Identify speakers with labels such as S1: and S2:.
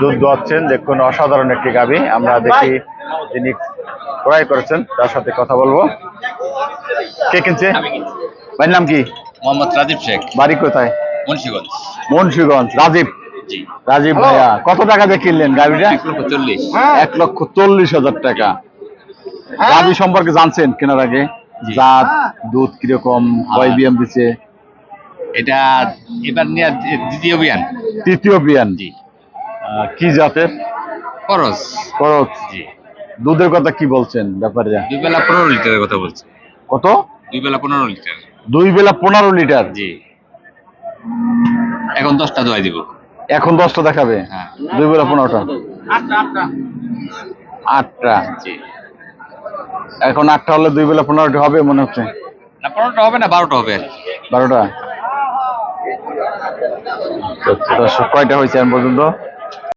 S1: দুধ দোয়াচ্ছেন, দেখুন অসাধারণ একটি গাভী। আমরা দেখি যিনি ক্রয় করেছেন তার সাথে কথা বলবো। কে কিনছে? ভাইয়ের নাম কি?
S2: মোহাম্মদ রাজীব শেখ,
S1: বাড়ি কোথায়?
S2: মুন্সিগঞ্জ।
S1: মুন্সিগঞ্জ। রাজীব,
S2: জি।
S1: রাজীব ভাইয়া কত টাকা দিয়ে কিনলেন গাভীটা?
S2: 1,40,000।
S1: 1,40,000 টাকা। গাভী সম্পর্কে জানছেন কেনার আগে? জাত, দুধ কিরকম, কয় বিয়ান দিচ্ছে?
S2: এটা এবার নিয়ে দ্বিতীয় বিয়ান।
S1: তৃতীয় বিয়ান।
S2: জি।
S1: কি জাতের?
S2: খরচ।
S1: খরচ।
S2: জি।
S1: দুধের কথা কি বলছেন ব্যাপারে?
S2: 2 বেলা 15 লিটারের কথা বলছি।
S1: কত?
S2: 2 বেলা 15 লিটার।
S1: 2 বেলা 15 লিটার।
S2: জি। এখন 10টা দোয়াই দিব।
S1: এখন 10টা দেখাবে?
S2: হ্যাঁ।
S1: 2 বেলা 15টা। 8টা।
S2: জি।
S1: এখন 8টা হলে 2 বেলা 15টা হবে মনে হচ্ছে।
S2: না 15টা হবে না, 12টা হবে।
S1: 12টা। কয়টা হয়েছে এখন পর্যন্ত?